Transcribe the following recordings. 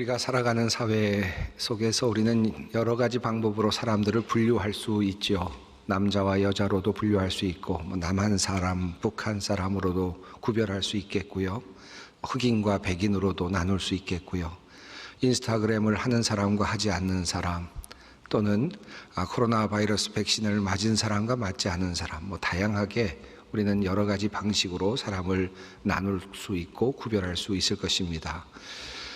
우리가 살아가는 사회 속에서 우리는 여러 가지 방법으로 사람들을 분류할 수 있죠. 남자와 여자로도 분류할 수 있고, 남한 사람, 북한 사람으로도 구별할 수 있겠고요. 흑인과 백인으로도 나눌 수 있겠고요. 인스타그램을 하는 사람과 하지 않는 사람, 또는 코로나 바이러스 백신을 맞은 사람과 맞지 않은 사람, 다양하게 우리는 여러 가지 방식으로 사람을 나눌 수 있고 구별할 수 있을 것입니다.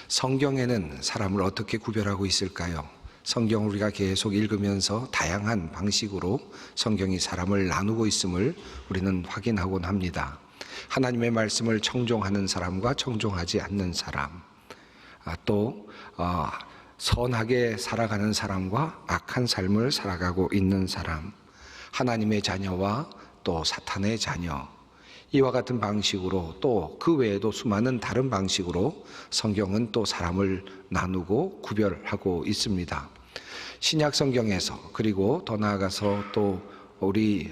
성경에는 사람을 어떻게 구별하고 있을까요? 성경을 우리가 계속 읽으면서 다양한 방식으로 성경이 사람을 나누고 있음을 우리는 확인하곤 합니다. 하나님의 말씀을 청종하는 사람과 청종하지 않는 사람, 또 선하게 살아가는 사람과 악한 삶을 살아가고 있는 사람, 하나님의 자녀와 또 사탄의 자녀, 이와 같은 방식으로 또 그 외에도 수많은 다른 방식으로 성경은 또 사람을 나누고 구별하고 있습니다. 신약 성경에서, 그리고 더 나아가서 또 우리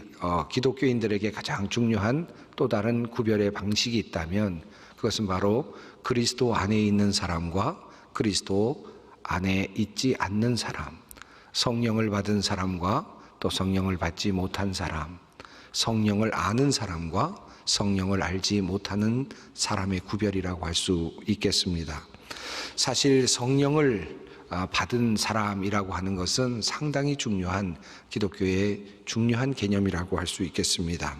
기독교인들에게 가장 중요한 또 다른 구별의 방식이 있다면 그것은 바로 그리스도 안에 있는 사람과 그리스도 안에 있지 않는 사람, 성령을 받은 사람과 또 성령을 받지 못한 사람, 성령을 아는 사람과 성령을 알지 못하는 사람의 구별이라고 할 수 있겠습니다. 사실 성령을 받은 사람이라고 하는 것은 상당히 중요한 기독교의 중요한 개념이라고 할 수 있겠습니다.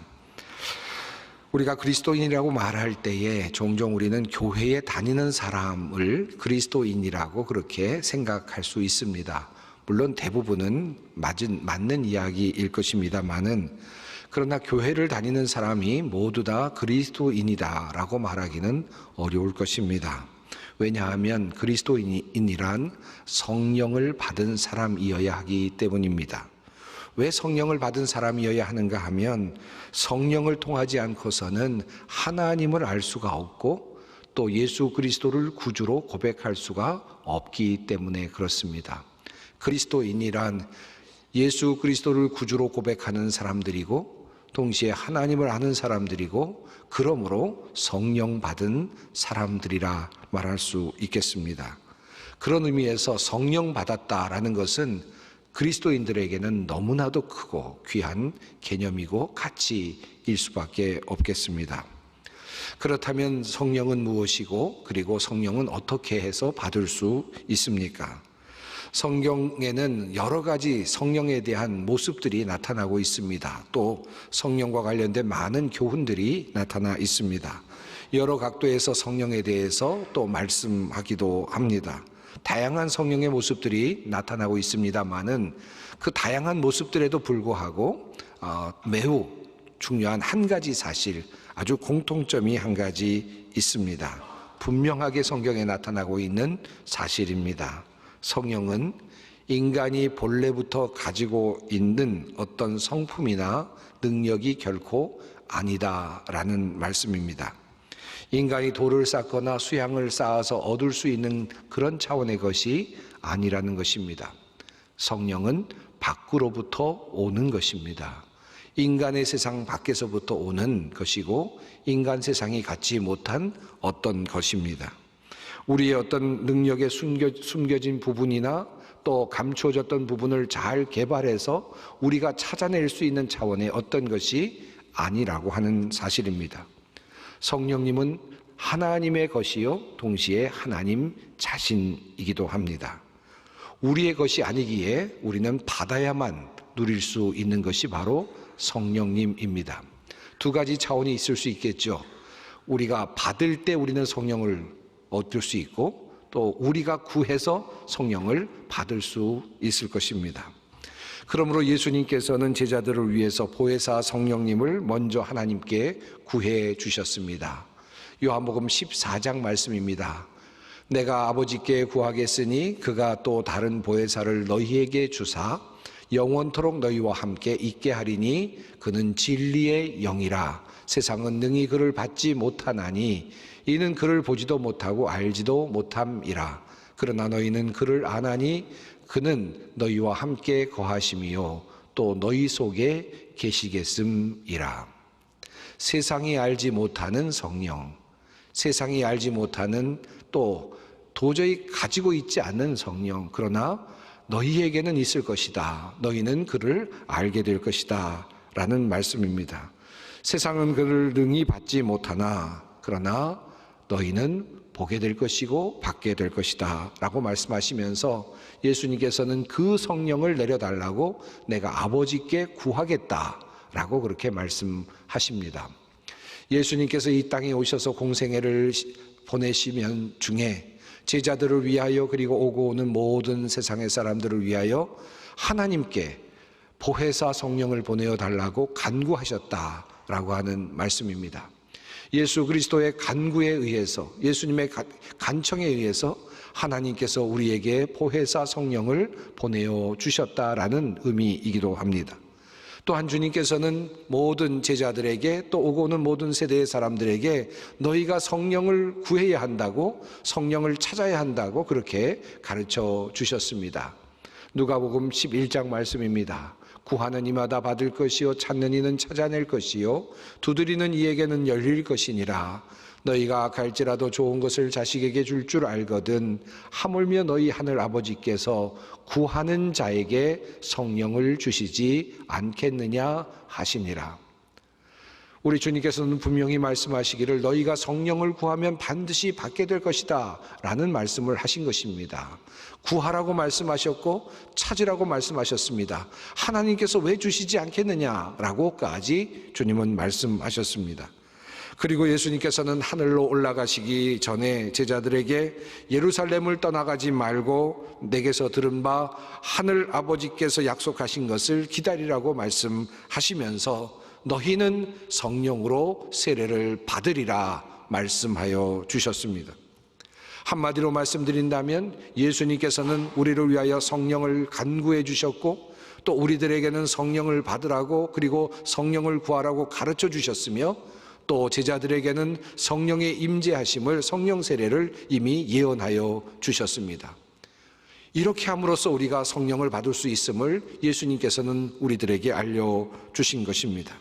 우리가 그리스도인이라고 말할 때에 종종 우리는 교회에 다니는 사람을 그리스도인이라고 그렇게 생각할 수 있습니다. 물론 대부분은 맞는 이야기일 것입니다만은, 그러나 교회를 다니는 사람이 모두 다 그리스도인이다라고 말하기는 어려울 것입니다. 왜냐하면 그리스도인이란 성령을 받은 사람이어야 하기 때문입니다. 왜 성령을 받은 사람이어야 하는가 하면, 성령을 통하지 않고서는 하나님을 알 수가 없고 또 예수 그리스도를 구주로 고백할 수가 없기 때문에 그렇습니다. 그리스도인이란 예수 그리스도를 구주로 고백하는 사람들이고 동시에 하나님을 아는 사람들이고, 그러므로 성령 받은 사람들이라 말할 수 있겠습니다. 그런 의미에서 성령 받았다라는 것은 그리스도인들에게는 너무나도 크고 귀한 개념이고 가치일 수밖에 없겠습니다. 그렇다면 성령은 무엇이고, 그리고 성령은 어떻게 해서 받을 수 있습니까? 성경에는 여러 가지 성령에 대한 모습들이 나타나고 있습니다. 또 성령과 관련된 많은 교훈들이 나타나 있습니다. 여러 각도에서 성령에 대해서 또 말씀하기도 합니다. 다양한 성령의 모습들이 나타나고 있습니다만은 그 다양한 모습들에도 불구하고 매우 중요한 한 가지 사실, 아주 공통점이 한 가지 있습니다. 분명하게 성경에 나타나고 있는 사실입니다. 성령은 인간이 본래부터 가지고 있는 어떤 성품이나 능력이 결코 아니다라는 말씀입니다. 인간이 돌을 쌓거나 수양을 쌓아서 얻을 수 있는 그런 차원의 것이 아니라는 것입니다. 성령은 밖으로부터 오는 것입니다. 인간의 세상 밖에서부터 오는 것이고, 인간 세상이 갖지 못한 어떤 것입니다. 우리의 어떤 능력에 숨겨진 부분이나 또 감추어졌던 부분을 잘 개발해서 우리가 찾아낼 수 있는 차원의 어떤 것이 아니라고 하는 사실입니다. 성령님은 하나님의 것이요 동시에 하나님 자신이기도 합니다. 우리의 것이 아니기에 우리는 받아야만 누릴 수 있는 것이 바로 성령님입니다. 두 가지 차원이 있을 수 있겠죠. 우리가 받을 때 우리는 성령을 얻을 수 있고, 또 우리가 구해서 성령을 받을 수 있을 것입니다. 그러므로 예수님께서는 제자들을 위해서 보혜사 성령님을 먼저 하나님께 구해 주셨습니다. 요한복음 14장 말씀입니다. 내가 아버지께 구하겠으니 그가 또 다른 보혜사를 너희에게 주사 영원토록 너희와 함께 있게 하리니 그는 진리의 영이라. 세상은 능히 그를 받지 못하나니 이는 그를 보지도 못하고 알지도 못함이라. 그러나 너희는 그를 아나니 그는 너희와 함께 거하심이요 또 너희 속에 계시겠음이라. 세상이 알지 못하는 성령, 세상이 알지 못하는 또 도저히 가지고 있지 않는 성령, 그러나 너희에게는 있을 것이다. 너희는 그를 알게 될 것이다 라는 말씀입니다. 세상은 그를 능히 받지 못하나 그러나 너희는 보게 될 것이고 받게 될 것이다 라고 말씀하시면서 예수님께서는 그 성령을 내려달라고 내가 아버지께 구하겠다 라고 그렇게 말씀하십니다. 예수님께서 이 땅에 오셔서 공생애를 보내시면 중에 제자들을 위하여 그리고 오고 오는 모든 세상의 사람들을 위하여 하나님께 보혜사 성령을 보내어 달라고 간구하셨다라고 하는 말씀입니다. 예수 그리스도의 간구에 의해서, 예수님의 간청에 의해서 하나님께서 우리에게 보혜사 성령을 보내어 주셨다라는 의미이기도 합니다. 또한 주님께서는 모든 제자들에게 또 오고 오는 모든 세대의 사람들에게 너희가 성령을 구해야 한다고, 성령을 찾아야 한다고 그렇게 가르쳐 주셨습니다. 누가복음 11장 말씀입니다. 구하는 이마다 받을 것이요 찾는 이는 찾아낼 것이요 두드리는 이에게는 열릴 것이니라. 너희가 갈지라도 좋은 것을 자식에게 줄 줄 알거든 하물며 너희 하늘 아버지께서 구하는 자에게 성령을 주시지 않겠느냐 하시니라. 우리 주님께서는 분명히 말씀하시기를 너희가 성령을 구하면 반드시 받게 될 것이다 라는 말씀을 하신 것입니다. 구하라고 말씀하셨고 찾으라고 말씀하셨습니다. 하나님께서 왜 주시지 않겠느냐라고까지 주님은 말씀하셨습니다. 그리고 예수님께서는 하늘로 올라가시기 전에 제자들에게 예루살렘을 떠나가지 말고 내게서 들은 바 하늘 아버지께서 약속하신 것을 기다리라고 말씀하시면서 너희는 성령으로 세례를 받으리라 말씀하여 주셨습니다. 한마디로 말씀드린다면 예수님께서는 우리를 위하여 성령을 간구해 주셨고 또 우리들에게는 성령을 받으라고 그리고 성령을 구하라고 가르쳐 주셨으며 또 제자들에게는 성령의 임재하심을, 성령 세례를 이미 예언하여 주셨습니다. 이렇게 함으로써 우리가 성령을 받을 수 있음을 예수님께서는 우리들에게 알려주신 것입니다.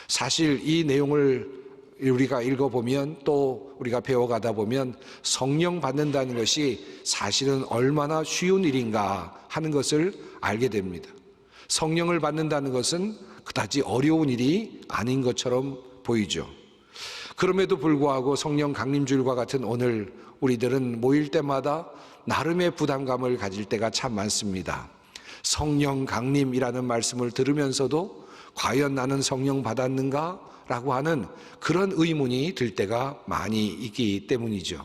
사실 이 내용을 우리가 읽어보면 또 우리가 배워가다 보면 성령 받는다는 것이 사실은 얼마나 쉬운 일인가 하는 것을 알게 됩니다. 성령을 받는다는 것은 그다지 어려운 일이 아닌 것처럼 보이죠. 그럼에도 불구하고 성령 강림주일과 같은 오늘 우리들은 모일 때마다 나름의 부담감을 가질 때가 참 많습니다. 성령 강림이라는 말씀을 들으면서도 과연 나는 성령 받았는가? 라고 하는 그런 의문이 들 때가 많이 있기 때문이죠.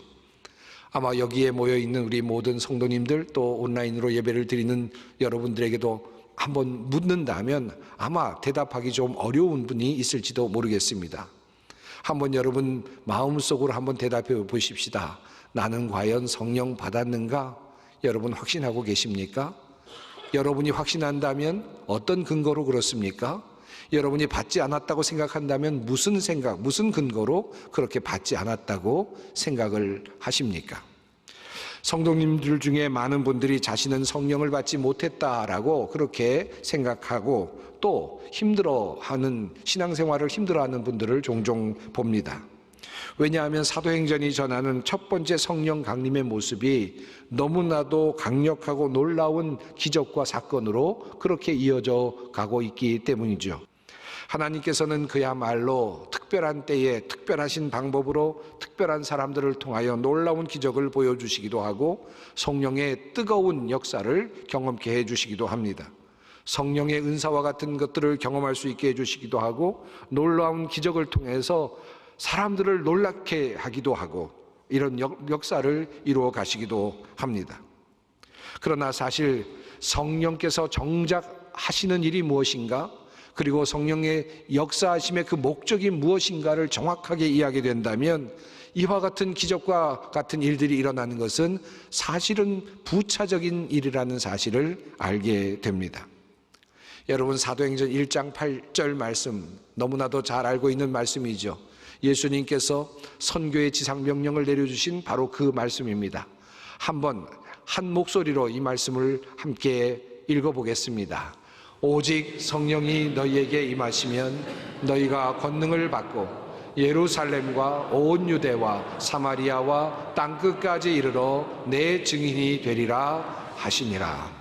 아마 여기에 모여있는 우리 모든 성도님들 또 온라인으로 예배를 드리는 여러분들에게도 한번 묻는다면 아마 대답하기 좀 어려운 분이 있을지도 모르겠습니다. 한번 여러분 마음속으로 한번 대답해 보십시다. 나는 과연 성령 받았는가? 여러분 확신하고 계십니까? 여러분이 확신한다면 어떤 근거로 그렇습니까? 여러분이 받지 않았다고 생각한다면 무슨 생각, 무슨 근거로 그렇게 받지 않았다고 생각을 하십니까? 성도님들 중에 많은 분들이 자신은 성령을 받지 못했다라고 그렇게 생각하고 또 힘들어하는, 신앙생활을 힘들어하는 분들을 종종 봅니다. 왜냐하면 사도행전이 전하는 첫 번째 성령 강림의 모습이 너무나도 강력하고 놀라운 기적과 사건으로 그렇게 이어져 가고 있기 때문이죠. 하나님께서는 그야말로 특별한 때에 특별하신 방법으로 특별한 사람들을 통하여 놀라운 기적을 보여주시기도 하고 성령의 뜨거운 역사를 경험케 해주시기도 합니다. 성령의 은사와 같은 것들을 경험할 수 있게 해주시기도 하고 놀라운 기적을 통해서 사람들을 놀랍게 하기도 하고 이런 역사를 이루어 가시기도 합니다. 그러나 사실 성령께서 정작 하시는 일이 무엇인가? 그리고 성령의 역사하심의 그 목적이 무엇인가를 정확하게 이해하게 된다면 이와 같은 기적과 같은 일들이 일어나는 것은 사실은 부차적인 일이라는 사실을 알게 됩니다. 여러분 사도행전 1장 8절 말씀 너무나도 잘 알고 있는 말씀이죠. 예수님께서 선교의 지상명령을 내려주신 바로 그 말씀입니다. 한번 한 목소리로 이 말씀을 함께 읽어보겠습니다. 오직 성령이 너희에게 임하시면 너희가 권능을 받고 예루살렘과 온 유대와 사마리아와 땅끝까지 이르러 내 증인이 되리라 하시니라.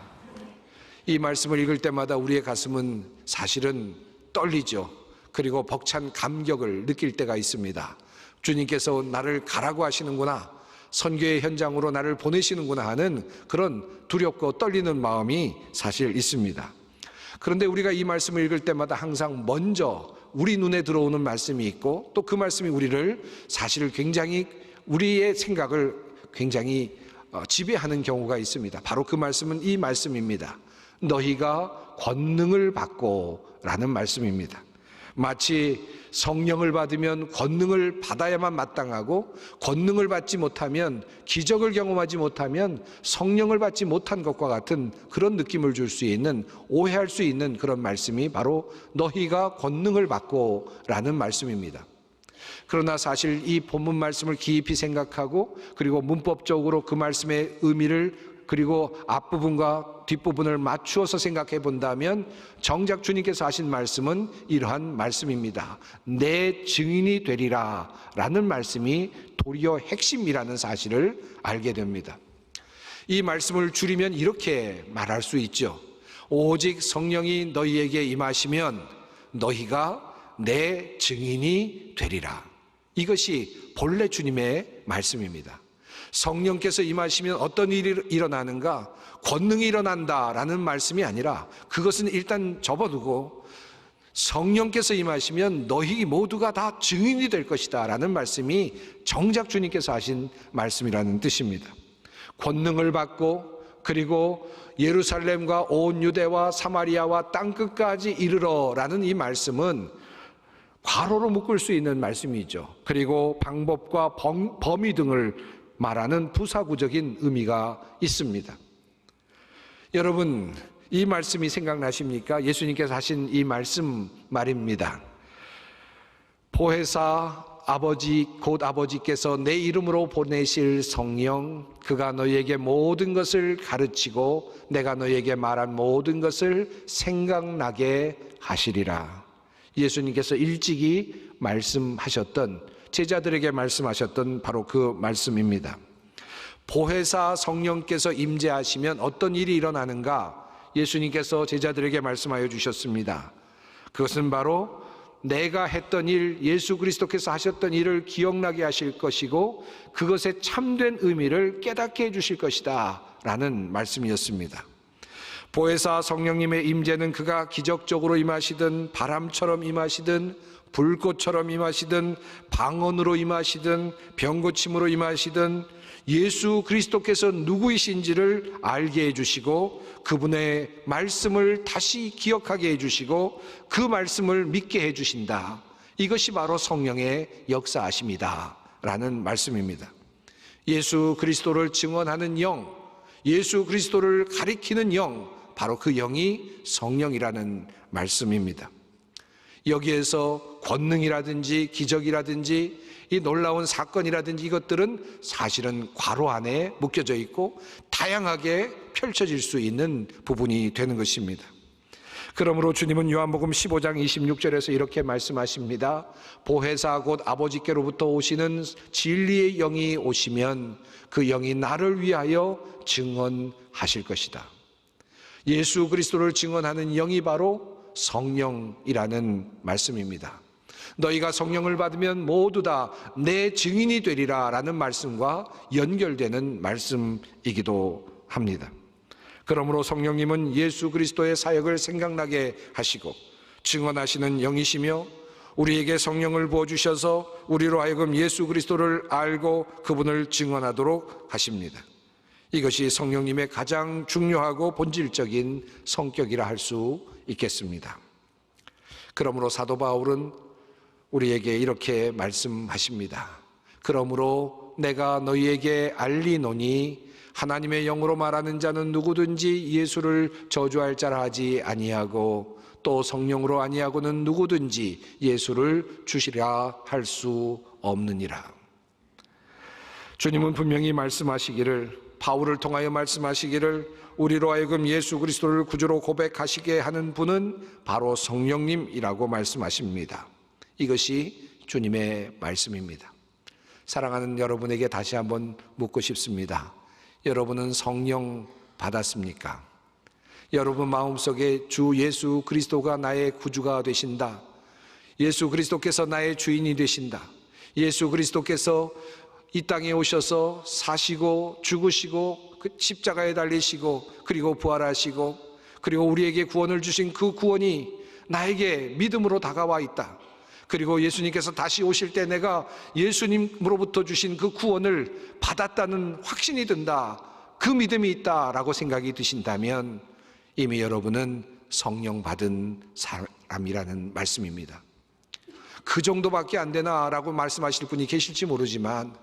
이 말씀을 읽을 때마다 우리의 가슴은 사실은 떨리죠. 그리고 벅찬 감격을 느낄 때가 있습니다. 주님께서 나를 가라고 하시는구나, 선교의 현장으로 나를 보내시는구나 하는 그런 두렵고 떨리는 마음이 사실 있습니다. 그런데 우리가 이 말씀을 읽을 때마다 항상 먼저 우리 눈에 들어오는 말씀이 있고, 또 그 말씀이 우리를 사실 굉장히 우리의 생각을 굉장히 지배하는 경우가 있습니다. 바로 그 말씀은 이 말씀입니다. 너희가 권능을 받고 라는 말씀입니다. 마치 성령을 받으면 권능을 받아야만 마땅하고, 권능을 받지 못하면, 기적을 경험하지 못하면 성령을 받지 못한 것과 같은 그런 느낌을 줄 수 있는, 오해할 수 있는 그런 말씀이 바로 너희가 권능을 받고 라는 말씀입니다. 그러나 사실 이 본문 말씀을 깊이 생각하고, 그리고 문법적으로 그 말씀의 의미를, 그리고 앞부분과 뒷부분을 맞추어서 생각해 본다면 정작 주님께서 하신 말씀은 이러한 말씀입니다. 내 증인이 되리라 라는 말씀이 도리어 핵심이라는 사실을 알게 됩니다. 이 말씀을 줄이면 이렇게 말할 수 있죠. 오직 성령이 너희에게 임하시면 너희가 내 증인이 되리라. 이것이 본래 주님의 말씀입니다. 성령께서 임하시면 어떤 일이 일어나는가? 권능이 일어난다라는 말씀이 아니라, 그것은 일단 접어두고 성령께서 임하시면 너희 모두가 다 증인이 될 것이다 라는 말씀이 정작 주님께서 하신 말씀이라는 뜻입니다. 권능을 받고, 그리고 예루살렘과 온 유대와 사마리아와 땅끝까지 이르러 라는 이 말씀은 괄호로 묶을 수 있는 말씀이죠. 그리고 방법과 범위 등을 말하는 부사구적인 의미가 있습니다. 여러분, 이 말씀이 생각나십니까? 예수님께서 하신 이 말씀 말입니다. 보혜사 아버지, 곧 아버지께서 내 이름으로 보내실 성령, 그가 너희에게 모든 것을 가르치고 내가 너희에게 말한 모든 것을 생각나게 하시리라. 예수님께서 일찍이 말씀하셨던, 제자들에게 말씀하셨던 바로 그 말씀입니다. 보혜사 성령께서 임재하시면 어떤 일이 일어나는가? 예수님께서 제자들에게 말씀하여 주셨습니다. 그것은 바로 내가 했던 일, 예수 그리스도께서 하셨던 일을 기억나게 하실 것이고, 그것의 참된 의미를 깨닫게 해주실 것이다 라는 말씀이었습니다. 보혜사 성령님의 임재는 그가 기적적으로 임하시든, 바람처럼 임하시든, 불꽃처럼 임하시든, 방언으로 임하시든, 병고침으로 임하시든, 예수 그리스도께서 누구이신지를 알게 해주시고, 그분의 말씀을 다시 기억하게 해주시고, 그 말씀을 믿게 해주신다. 이것이 바로 성령의 역사하심이다 라는 말씀입니다. 예수 그리스도를 증언하는 영, 예수 그리스도를 가리키는 영, 바로 그 영이 성령이라는 말씀입니다. 여기에서 권능이라든지 기적이라든지 이 놀라운 사건이라든지 이것들은 사실은 괄호 안에 묶여져 있고 다양하게 펼쳐질 수 있는 부분이 되는 것입니다. 그러므로 주님은 요한복음 15장 26절에서 이렇게 말씀하십니다. 보혜사 곧 아버지께로부터 오시는 진리의 영이 오시면 그 영이 나를 위하여 증언하실 것이다. 예수 그리스도를 증언하는 영이 바로 성령이라는 말씀입니다. 너희가 성령을 받으면 모두 다 내 증인이 되리라 라는 말씀과 연결되는 말씀이기도 합니다. 그러므로 성령님은 예수 그리스도의 사역을 생각나게 하시고 증언하시는 영이시며, 우리에게 성령을 부어주셔서 우리로 하여금 예수 그리스도를 알고 그분을 증언하도록 하십니다. 이것이 성령님의 가장 중요하고 본질적인 성격이라 할 수 있겠습니다. 그러므로 사도 바울은 우리에게 이렇게 말씀하십니다. 그러므로 내가 너희에게 알리노니 하나님의 영으로 말하는 자는 누구든지 예수를 저주할 자라 하지 아니하고, 또 성령으로 아니하고는 누구든지 예수를 주시라 할 수 없느니라. 주님은 분명히 말씀하시기를, 바울을 통하여 말씀하시기를, 우리로 하여금 예수 그리스도를 구주로 고백하시게 하는 분은 바로 성령님이라고 말씀하십니다. 이것이 주님의 말씀입니다. 사랑하는 여러분에게 다시 한번 묻고 싶습니다. 여러분은 성령 받았습니까? 여러분 마음속에 주 예수 그리스도가 나의 구주가 되신다, 예수 그리스도께서 나의 주인이 되신다, 예수 그리스도께서 이 땅에 오셔서 사시고 죽으시고 그 십자가에 달리시고 그리고 부활하시고 그리고 우리에게 구원을 주신 그 구원이 나에게 믿음으로 다가와 있다. 그리고 예수님께서 다시 오실 때 내가 예수님으로부터 주신 그 구원을 받았다는 확신이 든다, 그 믿음이 있다라고 생각이 드신다면 이미 여러분은 성령 받은 사람이라는 말씀입니다. 그 정도밖에 안 되나라고 말씀하실 분이 계실지 모르지만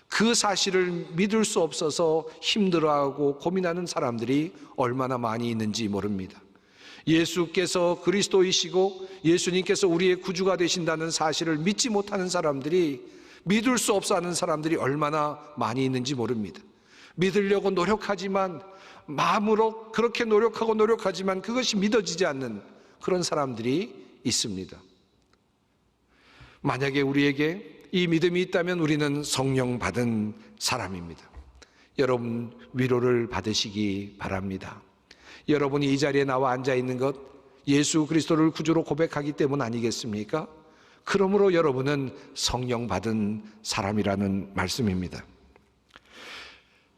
그 사실을 믿을 수 없어서 힘들어하고 고민하는 사람들이 얼마나 많이 있는지 모릅니다. 예수께서 그리스도이시고 예수님께서 우리의 구주가 되신다는 사실을 믿지 못하는 사람들이, 믿을 수 없어 하는 사람들이 얼마나 많이 있는지 모릅니다. 믿으려고 노력하지만, 마음으로 그렇게 노력하지만 그것이 믿어지지 않는 그런 사람들이 있습니다. 만약에 우리에게 이 믿음이 있다면 우리는 성령 받은 사람입니다. 여러분 위로를 받으시기 바랍니다. 여러분이 이 자리에 나와 앉아 있는 것 예수 그리스도를 구주로 고백하기 때문 아니겠습니까? 그러므로 여러분은 성령 받은 사람이라는 말씀입니다.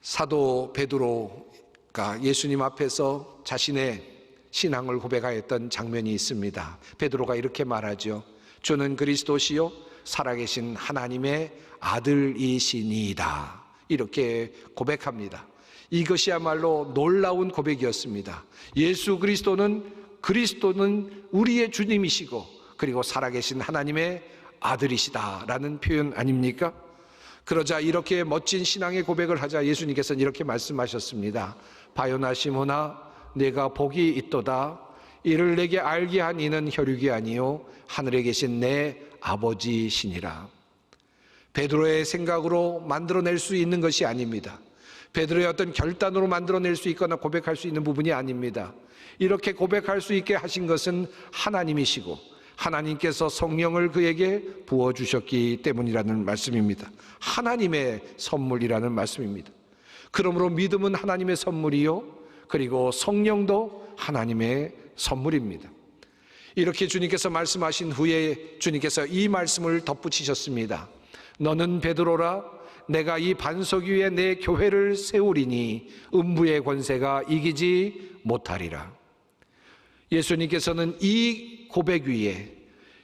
사도 베드로가 예수님 앞에서 자신의 신앙을 고백하였던 장면이 있습니다. 베드로가 이렇게 말하죠. 주는 그리스도시요 살아계신 하나님의 아들이시니이다. 이렇게 고백합니다. 이것이야말로 놀라운 고백이었습니다. 예수 그리스도는 우리의 주님이시고 그리고 살아계신 하나님의 아들이시다라는 표현 아닙니까? 그러자 이렇게 멋진 신앙의 고백을 하자 예수님께서는 이렇게 말씀하셨습니다. 바요나 시몬아, 내가 복이 있도다. 이를 내게 알게 한 이는 혈육이 아니요 하늘에 계신 내 아버지시니라. 베드로의 생각으로 만들어낼 수 있는 것이 아닙니다. 베드로의 어떤 결단으로 만들어낼 수 있거나 고백할 수 있는 부분이 아닙니다. 이렇게 고백할 수 있게 하신 것은 하나님이시고 하나님께서 성령을 그에게 부어주셨기 때문이라는 말씀입니다. 하나님의 선물이라는 말씀입니다. 그러므로 믿음은 하나님의 선물이요 그리고 성령도 하나님의 선물입니다. 이렇게 주님께서 말씀하신 후에 주님께서 이 말씀을 덧붙이셨습니다. 너는 베드로라, 내가 이 반석 위에 내 교회를 세우리니 음부의 권세가 이기지 못하리라. 예수님께서는 이 고백 위에,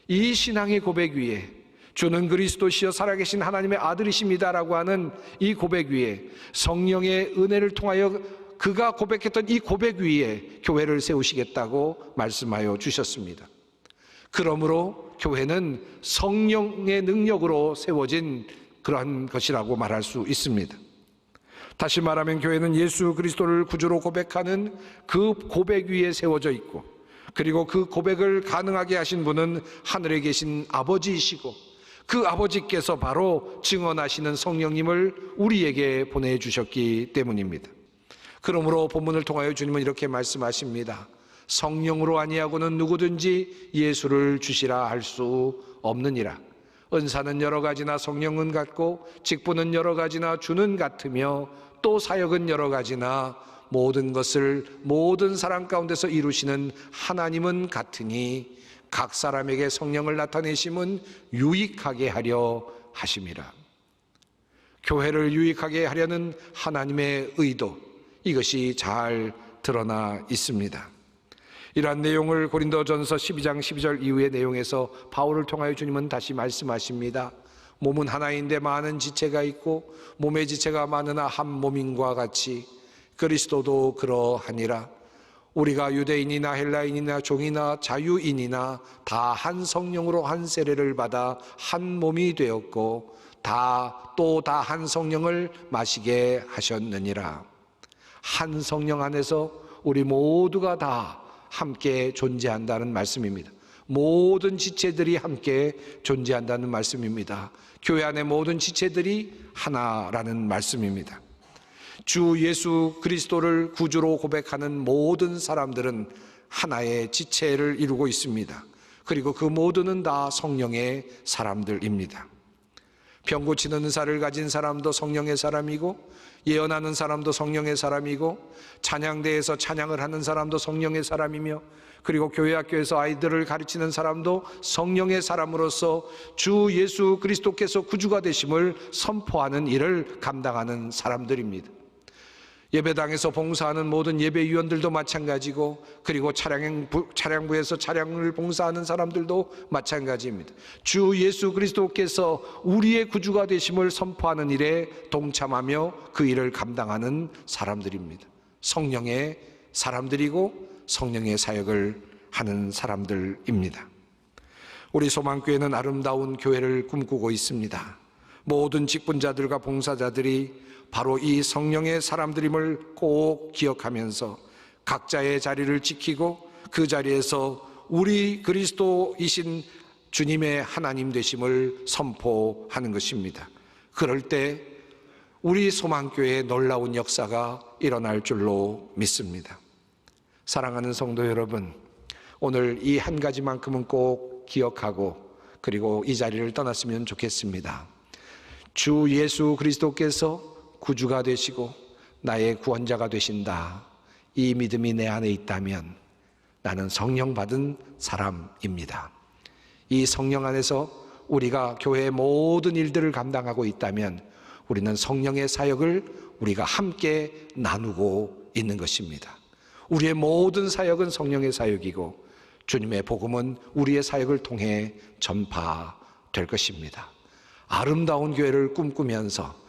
이 신앙의 고백 위에 주는 그리스도시여 살아계신 하나님의 아들이십니다라고 하는 이 고백 위에 성령의 은혜를 통하여 그가 고백했던 이 고백 위에 교회를 세우시겠다고 말씀하여 주셨습니다. 그러므로 교회는 성령의 능력으로 세워진 그러한 것이라고 말할 수 있습니다. 다시 말하면 교회는 예수 그리스도를 구주로 고백하는 그 고백 위에 세워져 있고 그리고 그 고백을 가능하게 하신 분은 하늘에 계신 아버지이시고 그 아버지께서 바로 증언하시는 성령님을 우리에게 보내주셨기 때문입니다. 그러므로 본문을 통하여 주님은 이렇게 말씀하십니다. 성령으로 아니하고는 누구든지 예수를 주시라 할 수 없느니라. 은사는 여러 가지나 성령은 같고 직분은 여러 가지나 주는 같으며 또 사역은 여러 가지나 모든 것을 모든 사람 가운데서 이루시는 하나님은 같으니 각 사람에게 성령을 나타내심은 유익하게 하려 하심이라. 교회를 유익하게 하려는 하나님의 의도, 이것이 잘 드러나 있습니다. 이러한 내용을 고린도전서 12장 12절 이후의 내용에서 바울을 통하여 주님은 다시 말씀하십니다. 몸은 하나인데 많은 지체가 있고 몸의 지체가 많으나 한 몸인과 같이 그리스도도 그러하니라. 우리가 유대인이나 헬라인이나 종이나 자유인이나 다 한 성령으로 한 세례를 받아 한 몸이 되었고 또 다 한 성령을 마시게 하셨느니라. 한 성령 안에서 우리 모두가 다 함께 존재한다는 말씀입니다. 모든 지체들이 함께 존재한다는 말씀입니다. 교회 안의 모든 지체들이 하나라는 말씀입니다. 주 예수 그리스도를 구주로 고백하는 모든 사람들은 하나의 지체를 이루고 있습니다. 그리고 그 모두는 다 성령의 사람들입니다. 병 고치는 은사를 가진 사람도 성령의 사람이고, 예언하는 사람도 성령의 사람이고, 찬양대에서 찬양을 하는 사람도 성령의 사람이며, 그리고 교회 학교에서 아이들을 가르치는 사람도 성령의 사람으로서 주 예수 그리스도께서 구주가 되심을 선포하는 일을 감당하는 사람들입니다. 예배당에서 봉사하는 모든 예배위원들도 마찬가지고, 그리고 차량부에서 차량을 봉사하는 사람들도 마찬가지입니다. 주 예수 그리스도께서 우리의 구주가 되심을 선포하는 일에 동참하며 그 일을 감당하는 사람들입니다. 성령의 사람들이고 성령의 사역을 하는 사람들입니다. 우리 소망교회는 아름다운 교회를 꿈꾸고 있습니다. 모든 직분자들과 봉사자들이 바로 이 성령의 사람들임을 꼭 기억하면서 각자의 자리를 지키고 그 자리에서 우리 그리스도이신 주님의 하나님 되심을 선포하는 것입니다. 그럴 때 우리 소망교회의 놀라운 역사가 일어날 줄로 믿습니다. 사랑하는 성도 여러분, 오늘 이 한 가지만큼은 꼭 기억하고 그리고 이 자리를 떠났으면 좋겠습니다. 주 예수 그리스도께서 구주가 되시고 나의 구원자가 되신다, 이 믿음이 내 안에 있다면 나는 성령 받은 사람입니다. 이 성령 안에서 우리가 교회의 모든 일들을 감당하고 있다면 우리는 성령의 사역을 우리가 함께 나누고 있는 것입니다. 우리의 모든 사역은 성령의 사역이고 주님의 복음은 우리의 사역을 통해 전파될 것입니다. 아름다운 교회를 꿈꾸면서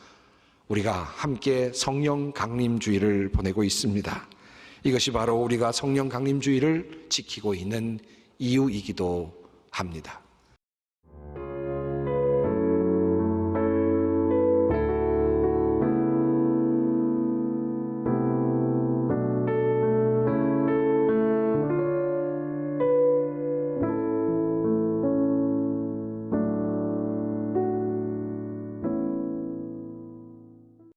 우리가 함께 성령 강림주의를 보내고 있습니다. 이것이 바로 우리가 성령 강림주의를 지키고 있는 이유이기도 합니다.